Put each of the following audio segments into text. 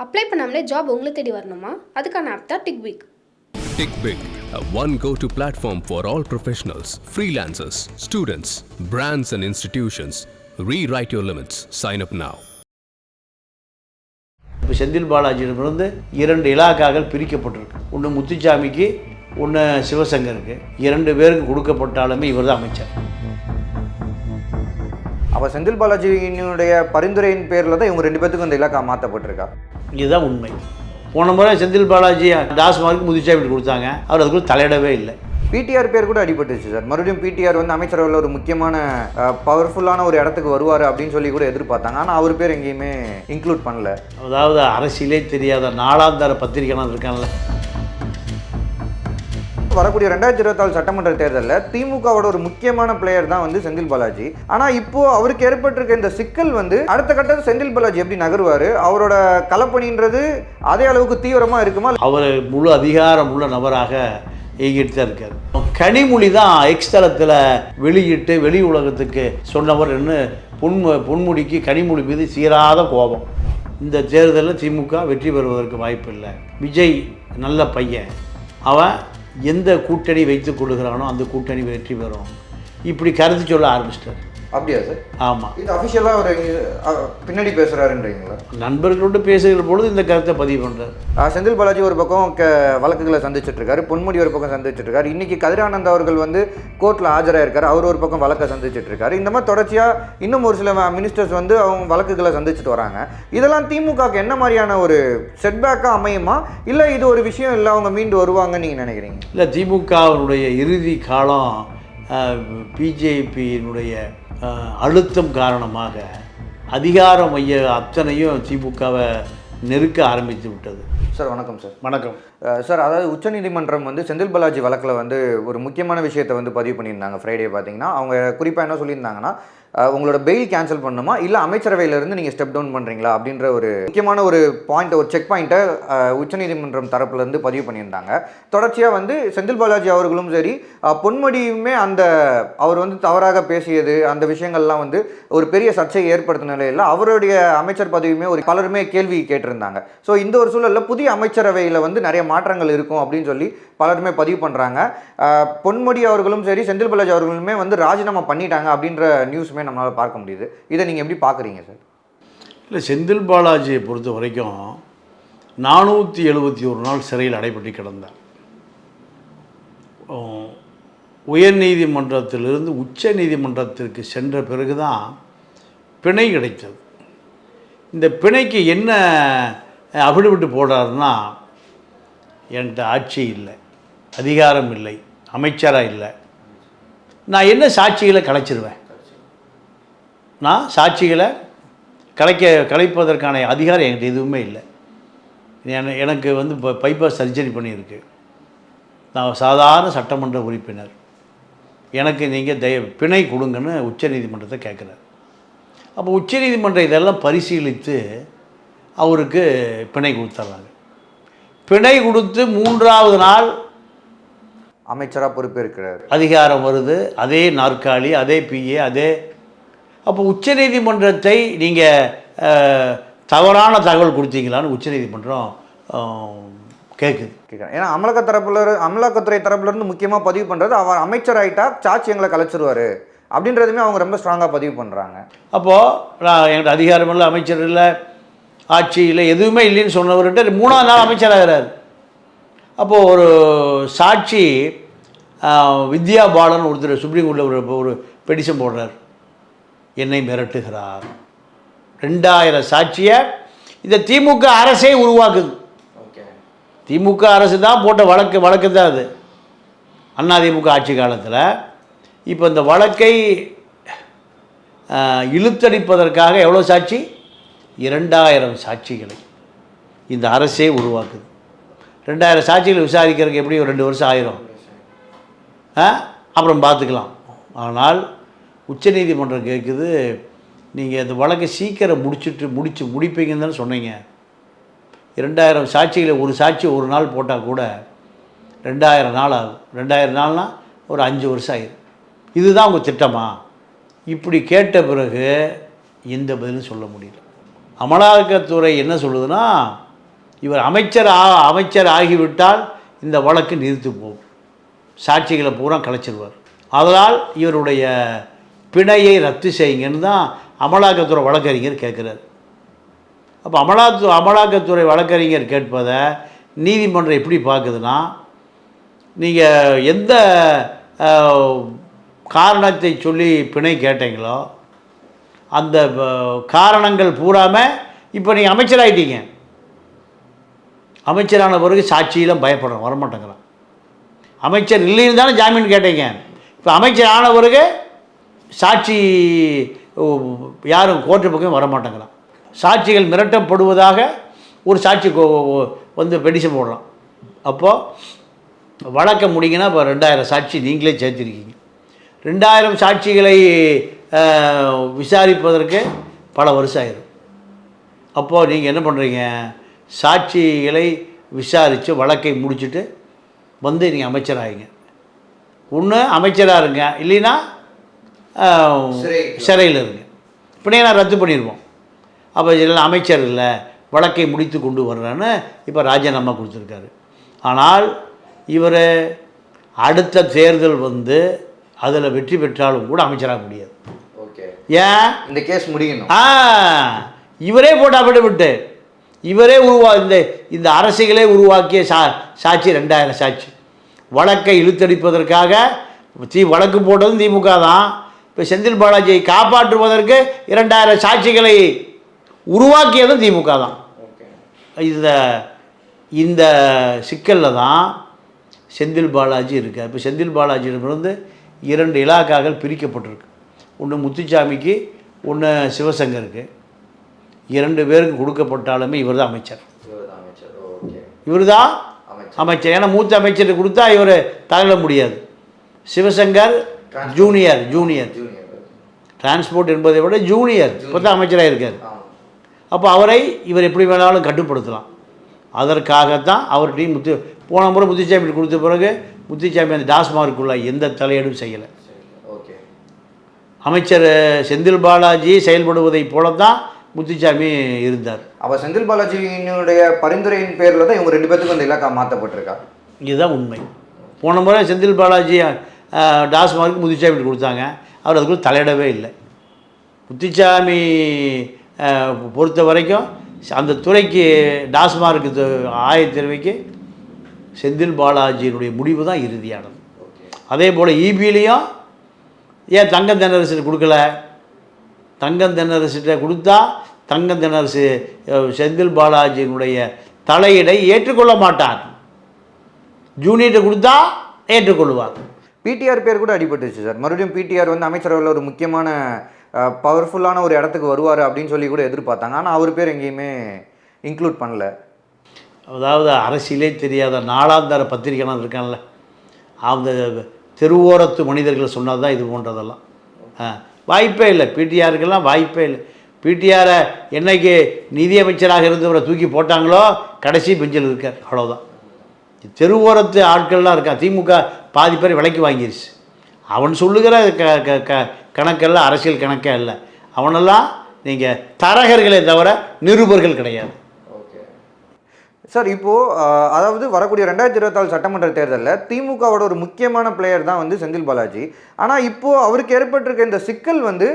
Apply பண்ணாமலே job உங்களை தேடி வரணுமா? அதுக்கான ஆப் தான் டிக்விக். TickBig, a one go-to platform for all professionals, freelancers, students, brands and institutions. Rewrite your limits. Sign up now. இப்போ செந்தில் பாலாஜியிடமிருந்து 2 இலாக்காக்கள் பிரிக்கப்பட்டிருக்கு. ஒன்று முத்துச்சாமிக்கு, ஒன்று சிவசங்கருக்கு. 2 பேருக்கு கொடுக்கப்பட்டாலுமே இவர் தான் அமைச்சர். அப்போ செந்தில் பாலாஜியினுடைய பரிந்துரையின் பேரில் தான் இவங்க 2 பேத்துக்கும் இந்த இலாக்கா மாற்றப்பட்டிருக்கா? இதுதான் உண்மை. போன முறை செந்தில் பாலாஜி டாஸ்மார்க்கு முத்துச்சாமி கொடுத்தாங்க, அவர் அதுக்குள்ள தலையிடவே இல்லை. பிடிஆர் பேர் கூட அடிபட்டுச்சு சார். மறுபடியும் பிடிஆர் வந்து அமைச்சரவையில் ஒரு முக்கியமான பவர்ஃபுல்லான ஒரு இடத்துக்கு வருவார் அப்படின்னு சொல்லி கூட எதிர்பார்த்தாங்க. ஆனால் அவர் பேர் எங்கேயுமே இன்க்ளூட் பண்ணல. அதாவது அரசியலே தெரியாத நாளாந்தார பத்திரிகைலாம் இருக்காங்கல்ல. வரக்கூடிய 2024 சட்டமன்ற தேர்தலில் திமுகவோட ஒரு முக்கியமான பிளேயர் தான் வந்து செந்தில் பாலாஜி. ஆனால் இப்போ அவருக்கு ஏற்பட்டிருக்க இந்த சிக்கல் வந்து அடுத்த கட்டத்தில் செந்தில் பாலாஜி எப்படி நகருவார், அவரோட களப்பணின்றது அதே அளவுக்கு தீவிரமாக இருக்குமா? அவர் முழு அதிகாரம் உள்ள நபராக இயங்கிட்டு தான் இருக்கார். கனிமொழி தான் எக்ஸ் தளத்தில் வெளியிட்டு வெளி உலகத்துக்கு சொன்னவர்னு பொன்முடிக்கு கனிமொழி மீது சீராத கோபம். இந்த தேர்தலில் திமுக வெற்றி பெறுவதற்கு வாய்ப்பு இல்லை. விஜய் நல்ல பையன், அவன் எந்த கூட்டணி வைத்துக் கொள்ளுகிறானோ அந்த கூட்டணி வெற்றி பெறும், இப்படி கருத்து சொல்ல ஆரம்பிச்சிட்டார். அப்படியா சார்? ஆமாம். இது அஃபிஷியலாக ஒரு பின்னாடி பேசுகிறாருன்றீங்களா? நண்பர்களோடு பேசுகிற பொழுது இந்த கருத்தை பதிவு பண்ணுறாரு. செந்தில் பாலாஜி ஒரு பக்கம் வழக்குகளை சந்திச்சுட்டு இருக்காரு, பொன்முடி ஒரு பக்கம் சந்திச்சுட்டு இருக்காரு, இன்னைக்கு கதிரானந்த் அவர்கள் வந்து கோர்ட்டில் ஆஜராயிருக்காரு, அவர் ஒரு பக்கம் வழக்கை சந்திச்சுட்டு இருக்காரு. இந்த மாதிரி தொடர்ச்சியாக இன்னும் ஒரு சில மினிஸ்டர்ஸ் வந்து அவங்க வழக்குகளை சந்திச்சுட்டு வராங்க. இதெல்லாம் திமுகவுக்கு என்ன மாதிரியான ஒரு செட்பேக்காக அமையுமா, இல்லை இது ஒரு விஷயம் இல்லை அவங்க மீண்டு வருவாங்கன்னு நீங்கள் நினைக்கிறீங்க? இல்லை, திமுகவினுடைய இறுதி காலம் பிஜேபியினுடைய அழுத்தம் காரணமாக அதிகார மைய அத்தனையும் திமுகவை நெருக்க ஆரம்பித்து விட்டது. சார் வணக்கம். சார் வணக்கம். சார், அதாவது உச்சநீதிமன்றம் வந்து செந்தில் பாலாஜி வழக்கில் வந்து ஒரு முக்கியமான விஷயத்தை வந்து பதிவு பண்ணியிருந்தாங்க. ஃப்ரைடே பார்த்தீங்கன்னா அவங்க குறிப்பாக என்ன சொல்லியிருந்தாங்கன்னா, உங்களோட பெயில் கேன்சல் பண்ணுமா இல்லை அமைச்சரவையிலேருந்து நீங்கள் ஸ்டெப் டவுன் பண்ணுறீங்களா அப்படின்ற ஒரு முக்கியமான ஒரு பாயிண்ட், ஒரு செக் பாயிண்ட்டை உச்சநீதிமன்றம் தரப்புலேருந்து பதிவு பண்ணியிருந்தாங்க. தொடர்ச்சியாக வந்து செந்தில் பாலாஜி அவர்களும் சரி பொன்முடியுமே அந்த அவர் வந்து தவறாக பேசியது அந்த விஷயங்கள்லாம் வந்து ஒரு பெரிய சர்ச்சையை ஏற்படுத்தின நிலையில் அவருடைய அமைச்சர் பதவியுமே ஒரு பலருமே கேள்வி கேட்டிருந்தாங்க. ஸோ இந்த ஒரு சூழலில் புதிய அமைச்சரவையில் வந்து நிறைய மாற்றங்கள் இருக்கும் அப்படின்னு சொல்லி பலருமே பதிவு பண்ணுறாங்க. பொன்முடி அவர்களும் சரி செந்தில் பாலாஜி அவர்களுமே வந்து ராஜினாமா பண்ணிட்டாங்க அப்படின்ற நியூஸுமே நம்மளால் பார்க்க முடியுது. இதை நீங்கள் எப்படி பார்க்குறீங்க சார்? இல்லை, செந்தில் பாலாஜியை பொறுத்த வரைக்கும் 471 நாள் சிறையில் அடைபட்டு கிடந்தார். உயர்நீதிமன்றத்திலிருந்து உச்ச நீதிமன்றத்திற்கு சென்ற பிறகு தான் பிணை கிடைத்தது. இந்த பிணைக்கு என்ன அபிடவிட்டு போடுறாருன்னா, என்கிட்ட ஆட்சி இல்லை, அதிகாரம் இல்லை, அமைச்சராக இல்லை, நான் என்ன சாட்சிகளை கலைச்சிருவேன், நான் சாட்சிகளை கலைப்பதற்கான அதிகாரம் என்கிட்ட எதுவுமே இல்லை, எனக்கு வந்து இப்போ பைபாஸ் சர்ஜரி பண்ணியிருக்கு, நான் சாதாரண சட்டமன்ற உறுப்பினர், எனக்கு நீங்கள் பிணை கொடுங்கன்னு உச்சநீதிமன்றத்தை கேட்குறாரு. அப்போ உச்சநீதிமன்றம் இதெல்லாம் பரிசீலித்து அவருக்கு பிணை கொடுத்துட்றாங்க. பிணை கொடுத்து 3வது நாள் அமைச்சராக பொறுப்பேற்கிறார், அதிகாரம் வருது, அதே நாற்காலி, அதே பிஏ, அதே. அப்போ உச்சநீதிமன்றத்தை நீங்கள் தவறான தகவல் கொடுத்தீங்களான்னு உச்சநீதிமன்றம் கேட்குது. ஏன்னா அமலாக்கத்துறை தரப்புலேருந்து முக்கியமாக பதிவு பண்ணுறது அவர் அமைச்சர் ஆகிட்டா சாட்சி எங்களை கலைச்சிருவார் அப்படின்றதுமே அவங்க ரொம்ப ஸ்ட்ராங்காக பதிவு பண்ணுறாங்க. அப்போது நான் என்கிட்ட அதிகாரம் இல்லை, அமைச்சர் இல்லை, ஆட்சி இல்லை, எதுவுமே இல்லைன்னு சொன்னவர்கிட்ட 3வது நாள் அமைச்சராகிறார். அப்போது ஒரு சாட்சி வித்யா பாலன் ஒருத்தர் சுப்ரீம் கோர்ட்டில் ஒரு பெடிஷன் போடுறார், என்னை மிரட்டுகிறார். 2000 சாட்சியை இந்த திமுக அரசே உருவாக்குது. திமுக அரசு தான் போட்ட வழக்கு தான் அது, அதிமுக ஆட்சி காலத்தில். இப்போ இந்த வழக்கை இழுத்தடிப்பதற்காக எவ்வளோ சாட்சி? 2000 சாட்சிகளை இந்த அரசே உருவாக்குது. 2000 சாட்சிகளை விசாரிக்கிறதுக்கு எப்படி ஒரு 2 வருஷம் ஆயிரும், அப்புறம் பார்த்துக்கலாம். ஆனால் உச்சநீதிமன்றம் கேட்குது, நீங்கள் இந்த வழக்கை சீக்கிரம் முடிப்பீங்கன்னு தானே சொன்னீங்க. 2000 சாட்சிகளை ஒரு சாட்சி ஒரு நாள் போட்டால் கூட 2000 நாள் ஆகும். 2000 நாள்னால் ஒரு 5 வருஷம் ஆயிடும். இதுதான் உங்கள் திட்டமா? இப்படி கேட்ட பிறகு எந்த பதிலும் சொல்ல முடியல. அமலாக்கத்துறை என்ன சொல்லுதுன்னா, இவர் அமைச்சர் ஆகிவிட்டால் இந்த வழக்கு நிறுத்து போகும், சாட்சிகளை பூரா கலைச்சிருவார். அதனால் இவருடைய பிணையை ரத்து செய்யுங்கன்னு தான் அமலாக்கத்துறை வழக்கறிஞர் கேட்குறாரு. அப்போ அமலாக்கத்துறை வழக்கறிஞர் கேட்பதை நீதிமன்றம் எப்படி பார்க்குதுன்னா, நீங்கள் எந்த காரணத்தை சொல்லி பிணை கேட்டீங்களோ அந்த காரணங்கள் பூராமல் இப்போ நீங்கள் அமைச்சராகிட்டீங்க, அமைச்சரான பிறகு சாட்சியெல்லாம் பயப்படணும், வரமாட்டேங்கிறான். அமைச்சர் இல்லைன்னு தானே ஜாமீன் கேட்டீங்க, இப்போ அமைச்சர் ஆன பிறகு சாட்சி யாரும் கோர்ட்டு பக்கம் வரமாட்டேங்கிறான். சாட்சிகள் மிரட்டப்படுவதாக ஒரு சாட்சி வந்து பெடிஷன் போடுறான். அப்போது வழக்க முடிங்கன்னா இப்போ 2000 சாட்சி நீங்களே சேர்த்துருக்கீங்க. 2000 சாட்சிகளை விசாரிப்பதற்கு பல வருஷம் ஆயிடும். அப்போது நீங்கள் என்ன பண்ணுறீங்க, சாட்சிகளை விசாரித்து வழக்கை முடிச்சுட்டு வந்து நீங்கள் அமைச்சராகிங்க. ஒன்று அமைச்சராக இருங்க, இல்லைன்னா சிறையில் இருங்க. இப்படியே நான் ரத்து பண்ணிடுவோம். அப்போ இதெல்லாம் அமைச்சர் இல்லை, வழக்கை முடித்து கொண்டு வர்றேன்னு இப்போ ராஜினாமா கொடுத்துருக்காரு. ஆனால் இவர் அடுத்த தேர்தல் வந்து அதில் வெற்றி பெற்றாலும் கூட அமைச்சராக முடியாது. ஓகே, ஏன் இந்த கேஸ் முடியணும். இவரே போட்டு அபிடவிட்டு இவரே இந்த அரசியலே உருவாக்கிய சாட்சி 2000 சாட்சி. வழக்கை இழுத்தடிப்பதற்காக வழக்கு போட்டதும் திமுக தான். இப்போ செந்தில் பாலாஜியை காப்பாற்றுவதற்கு 2000 சாட்சிகளை உருவாக்கியதும் திமுக தான். இந்த சிக்கலில் தான் செந்தில் பாலாஜி இருக்கார். இப்போ செந்தில் பாலாஜியிடமிருந்து 2 இலாக்காக்கள் பிரிக்கப்பட்டிருக்கு. ஒன்று முத்துச்சாமிக்கு, ஒன்று சிவசங்கருக்கு. 2 பேருக்கு கொடுக்கப்பட்டாலுமே இவர் தான் அமைச்சர். இவர் தான் அமைச்சர். ஏன்னா மூத்த அமைச்சருக்கு கொடுத்தா இவர் தகவல முடியாது. சிவசங்கர் ஜூனியர் டிரான்ஸ்போர்ட் என்பதை விட ஜூனியர், இப்போ தான் அமைச்சராக இருக்கார். அப்போ அவரை இவர் எப்படி வேணாலும் கட்டுப்படுத்தலாம். அதற்காகத்தான் அவர்கிட்டையும் போன முறை முத்துச்சாமி கொடுத்த பிறகு முத்துச்சாமி அந்த டாஸ்மார்க்குள்ள எந்த தலையீடும் செய்யலை. அமைச்சர் செந்தில் பாலாஜி செயல்படுவதை போலத்தான் முத்துச்சாமி இருந்தார். அவர் செந்தில் பாலாஜியினுடைய பரிந்துரையின் பேரில் தான் இவங்க 2 பேத்துக்கும் அந்த இலாக்கா மாற்றப்பட்டிருக்கா. இதுதான் உண்மை. போன முறை செந்தில் பாலாஜி டாஸ்மார்க்கு முத்துச்சாமி கொடுத்தாங்க, அவர் அதுக்குள்ள தலையிடவே இல்லை. முத்துச்சாமி பொறுத்த வரைக்கும் அந்த துறைக்கு டாஸ்மார்க்கு ஆயத்தேர்வைக்கு செந்தில் பாலாஜியினுடைய முடிவு தான் இறுதியானது. அதே போல் இபிலையும் ஏன் தங்கம் தென்னரசு கொடுக்கல, தங்கம் தென்னரசிட்ட கொடுத்தா தங்கம் தென்னரசு செந்தில் பாலாஜியினுடைய தலையீடை ஏற்றுக்கொள்ள மாட்டார். ஜூனியர்கிட்ட கொடுத்தா ஏற்றுக்கொள்வார். பிடிஆர் பேர் கூட அடிபட்டுச்சு சார். மறுபடியும் பிடிஆர் வந்து அமைச்சரவையில் ஒரு முக்கியமான பவர்ஃபுல்லான ஒரு இடத்துக்கு வருவார் அப்படின்னு சொல்லி கூட எதிர்பார்த்தாங்க. ஆனால் அவர் பேர் எங்கேயுமே இன்க்ளூட் பண்ணல. அதாவது அரசியலே தெரியாத நாளாந்தர பத்திரிகைலாம் இருக்கான்ல, அந்த தெருவோரத்து மனிதர்கள் சொன்னது தான் இது போன்றதெல்லாம். வாய்ப்பே இல்லை, பிடிஆருக்கெல்லாம் வாய்ப்பே இல்லை. பிடிஆரை என்னைக்கு நிதியமைச்சராக இருந்தவரை தூக்கி போட்டாங்களோ கடைசி பெஞ்சில் இருக்கார், அவ்வளோதான். தெருவோரத்து ஆட்கள்லாம் இருக்கா, திமுக பாதி பேர் விலைக்கு வாங்கிருச்சு. அவன் சொல்லுகிற கணக்கெல்லாம் அரசியல் கணக்கே இல்லை. அவனெல்லாம் நீங்கள் தரகர்களே தவிர நிருபர்கள் கிடையாது. சார், இப்போது அதாவது வரக்கூடிய 2024 சட்டமன்ற தேர்தலில் திமுகவோட ஒரு முக்கியமான பிளேயர் தான் வந்து செந்தில் பாலாஜி. ஆனால் இப்போது அவருக்கு ஏற்பட்டிருக்க இந்த சிக்கல் வந்து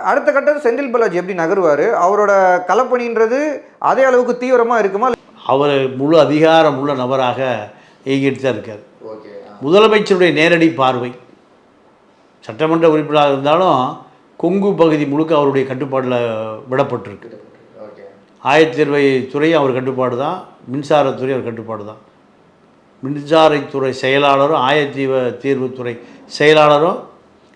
அடுத்த கட்டத்தில் செந்தில் பாலாஜி எப்படி நகருவார், அவரோட களப்பணின்றது அதே அளவுக்கு தீவிரமாக இருக்குமா? அவர் முழு அதிகாரம் உள்ள நபராக இயங்கிட்டு தான் இருக்கார். முதலமைச்சருடைய நேரடி பார்வை, சட்டமன்ற உறுப்பினராக இருந்தாலும் கொங்கு பகுதி முழுக்க அவருடைய கட்டுப்பாட்டில் விடப்பட்டிருக்கு. ஆயத்தீர்வை துறையும் அவர் கட்டுப்பாடு தான், மின்சாரத்துறை அவர் கட்டுப்பாடு தான். மின்சாரத்துறை செயலாளரும் தீர்வுத்துறை செயலாளரும்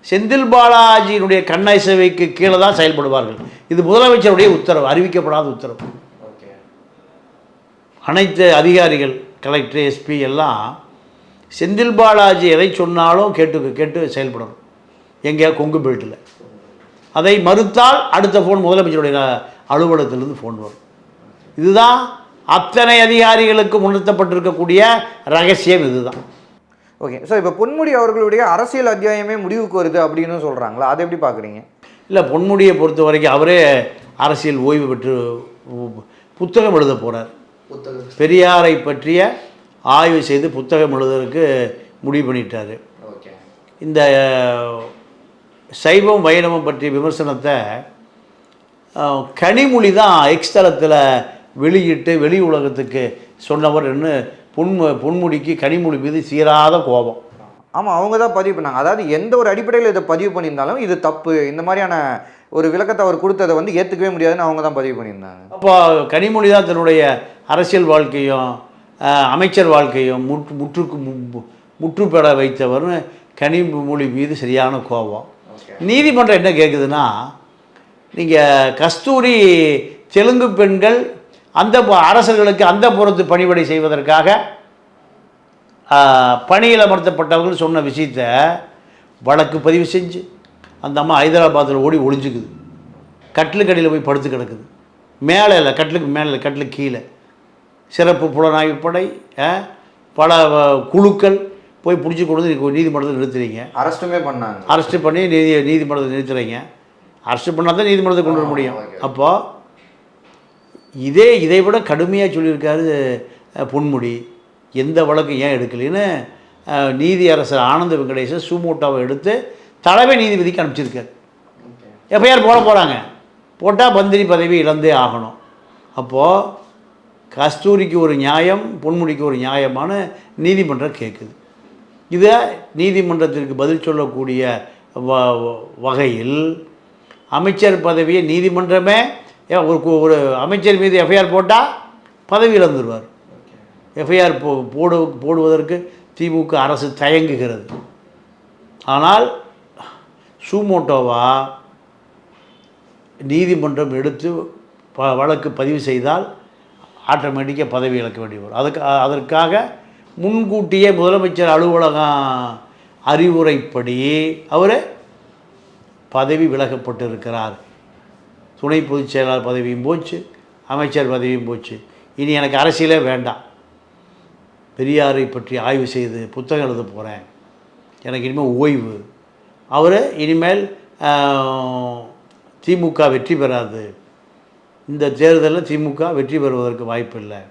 செந்தில் பாலாஜியினுடைய கண்ணசைவைக்கு கீழே தான் செயல்படுவார்கள். இது முதலமைச்சருடைய உத்தரவு, அறிவிக்கப்படாத உத்தரவு. அனைத்து அதிகாரிகள், கலெக்டர், எஸ்பி எல்லாம் செந்தில் பாலாஜி எதை சொன்னாலும் கேட்டு செயல்படணும். எங்கே கொங்கு பெல்ட்டில் அதை மறுத்தால் அடுத்த ஃபோன் முதலமைச்சருடைய அலுவலகத்திலிருந்து ஃபோன் வரும். இதுதான் அத்தனை அதிகாரிகளுக்கு உணர்த்தப்பட்டிருக்கக்கூடிய ரகசியம். இதுதான். ஓகே சார், இப்போ பொன்முடி அவர்களுடைய அரசியல் அத்தியாயமே முடிவுக்கு வருது அப்படின்னு சொல்கிறாங்களா, அதை எப்படி பார்க்குறீங்க? இல்லை, பொன்முடியை பொறுத்த வரைக்கும் அவரே அரசியல் ஓய்வு பெற்று புத்தகம் எழுத போகிறார். பெரியாரை பற்றிய ஆய்வு செய்து புத்தகம் எழுதுறதுக்கு முடிவு பண்ணிட்டார். இந்த சைவம் வைணவம் பற்றிய விமர்சனத்தை கனிமொழி தான் எக்ஸ் தளத்தில் வெளியிட்டு வெளி உலகத்துக்கு சொன்னவர்னு பொன்முடிக்கு கனிமொழி மீது சீராத கோபம். ஆமாம், அவங்க தான் பதிவு பண்ணாங்க. அதாவது எந்த ஒரு அடிப்படையில் இதை பதிவு பண்ணியிருந்தாலும் இது தப்பு, இந்த மாதிரியான ஒரு விளக்கத்தை அவர் கொடுத்ததை வந்து ஏற்றுக்கவே முடியாதுன்னு அவங்க தான் பதிவு பண்ணியிருந்தாங்க. அப்போ கனிமொழி தான் தன்னுடைய அரசியல் வாழ்க்கையும் அமைச்சர் வாழ்க்கையும் முற்றுப்பெற வைத்தவர்னு கனிமொழி மீது சரியான கோபம். நீதிமன்றம் என்ன கேட்குதுன்னா, நீங்கள் கஸ்தூரி தெலுங்கு பெண்கள் அந்த அரசர்களுக்கு அந்த புறத்து பணிவிடை செய்வதற்காக பணியில் அமர்த்தப்பட்டவர்கள் சொன்ன விஷயத்தை வழக்கு பதிவு செஞ்சு அந்த அம்மா ஹைதராபாத்தில் ஓடி ஒளிஞ்சுக்குது. கட்டிலுக்கடியில் போய் படுத்து கிடக்குது. மேலே இல்லை, கட்டிலுக்கு மேலே இல்லை, கட்டிலுக்கு கீழே. சிறப்பு புலனாய்வு படை பல குழுக்கள் போய் பிடிச்சி கொண்டு வந்து நீதிமன்றத்தில் நிறுத்துறீங்க. அரெஸ்ட்டுமே பண்ணாங்க. அரெஸ்ட்டு பண்ணி நீதிமன்றத்தில் நிறுத்துறீங்க. அரெஸ்ட்டு பண்ணால் தான் நீதிமன்றத்தை கொண்டு வர முடியும். அப்போது இதை விட கடுமையாக சொல்லியிருக்காரு பொன்முடி. எந்த வழக்கு ஏன் எடுக்கலைன்னு நீதியரசர் ஆனந்த வெங்கடேசன் சூமோட்டோவை எடுத்து தலைமை நீதிபதிக்கு அனுப்பிச்சிருக்காரு. எஃப்ஐஆர் போகிறாங்க. போட்டால் மந்திரி பதவி இழந்தே ஆகணும். அப்போது கஸ்தூரிக்கு ஒரு நியாயம், பொன்முடிக்கு ஒரு நியாயமான நீதிமன்றம் கேட்குது. இதை நீதிமன்றத்திற்கு பதில் சொல்லக்கூடிய வகையில் அமைச்சர் பதவியை நீதிமன்றமே ஒரு அமைச்சர் மீது எஃப்ஐஆர் போட்டால் பதவி இழந்துருவார். எஃப்ஐஆர் போடுவதற்கு திமுக அரசு தயங்குகிறது. ஆனால் சூமோட்டோவா நீதிமன்றம் எடுத்து வழக்கு பதிவு செய்தால் ஆட்டோமேட்டிக்காக பதவி இழக்க வேண்டி வரும். அதற்காக முன்கூட்டியே முதலமைச்சர் அலுவலகம் அறிவுரைப்படி அவர் பதவி விலகப்பட்டிருக்கிறார். துணை பொதுச் செயலாளர் பதவியும் போச்சு, அமைச்சர் பதவியும் போச்சு. இனி எனக்கு அரசியலே வேண்டாம், பெரியாரை பற்றி ஆய்வு செய்து புத்தகம் எழுத போகிறேன், எனக்கு இனிமேல் ஓய்வு. அவர் இனிமேல் திமுக வெற்றி பெறாது, இந்த தேர்தலில் திமுக வெற்றி பெறுவதற்கு வாய்ப்பில்லை,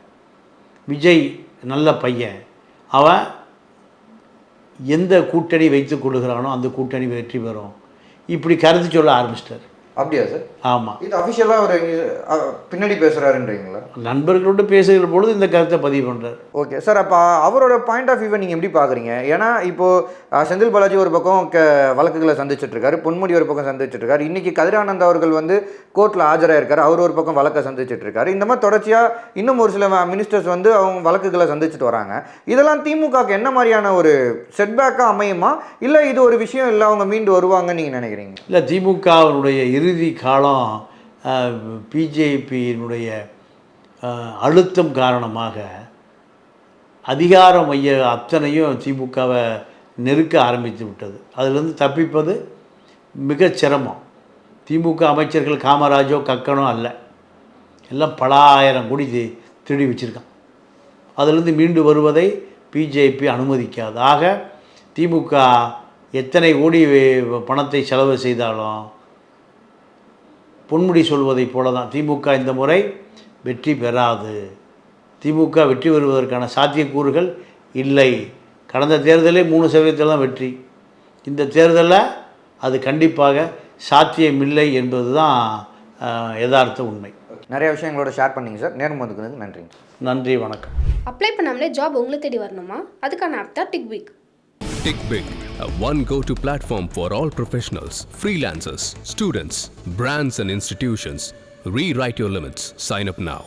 விஜய் நல்ல பையன், அவன் எந்த கூட்டணி வைத்து கொள்கிறானோ அந்த கூட்டணி வெற்றி பெறும், இப்படி கருத்து சொல்ல ஆரம்பிச்சிட்டார். அப்படியா சார்? ஆமாம். இது அஃபிஷியலாக அவர் பின்னாடி பேசுகிறாருன்றீங்களா? நண்பர்களோடு பேசுகிற பொழுது இந்த கருத்தை பதிவு பண்ணுறார். Okay sir. அப்போ அவரோட பாயிண்ட் ஆஃப் வியூவை நீங்கள் எப்படி பார்க்குறீங்க? ஏன்னா இப்போது செந்தில் பாலாஜி ஒரு பக்கம் வழக்குகளை சந்திச்சிட்ருக்காரு, பொன்முடி ஒரு பக்கம் சந்திச்சிட்ருக்காரு, இன்றைக்கி கதிரானந்த் அவர்கள் வந்து கோர்ட்டில் ஆஜராயிருக்காரு, அவர் ஒரு பக்கம் வழக்கை சந்திச்சிட்ருக்காரு. இந்த மாதிரி தொடர்ச்சியாக இன்னும் ஒரு சில மினிஸ்டர்ஸ் வந்து அவங்க வழக்குகளை சந்திச்சுட்டு வராங்க. இதெல்லாம் திமுகவுக்கு என்ன மாதிரியான ஒரு செட்பேக்காக அமையுமா, இல்லை இது ஒரு விஷயம் இல்லை அவங்க மீண்டு வருவாங்கன்னு நீங்கள் நினைக்கிறீங்க? இல்லை, திமுகவினுடைய இறுதி காலம் பிஜேபியினுடைய அழுத்தம் காரணமாக அதிகார மைய அத்தனையும் திமுகவை நெருக்க ஆரம்பித்து விட்டது. அதிலிருந்து தப்பிப்பது மிக சிரமம். திமுக அமைச்சர்கள் காமராஜோ கக்கனோ அல்ல, எல்லாம் பல ஆயிரம் கோடி திருடி வச்சுருக்கான். அதிலிருந்து மீண்டு வருவதை பிஜேபி அனுமதிக்காது. ஆக திமுக எத்தனை கோடி பணத்தை செலவு செய்தாலும் பொன்முடி சொல்வதை போல தான் திமுக இந்த முறை வெற்றி பெறாது. திமுக வெற்றி பெறுவதற்கான சாத்தியக்கூறுகள் இல்லை. கடந்த தேர்தலே 3% தான் வெற்றி. இந்த தேர்தலில் அது கண்டிப்பாக சாத்தியமில்லை என்பது தான் யதார்த்த உண்மை. நிறைய விஷயங்களோட ஷேர் பண்ணிங்க சார். நேரம் வந்துக்கு நன்றி. நன்றி, வணக்கம். அப்ளை பண்ணாமலே ஜாப் உங்களை தேடி வரணுமா? அதுக்கான ஆப் தான் டிக்பிக். TickBig, a one go-to platform for all professionals, freelancers, students, brands and institutions. Rewrite your limits. Sign up now.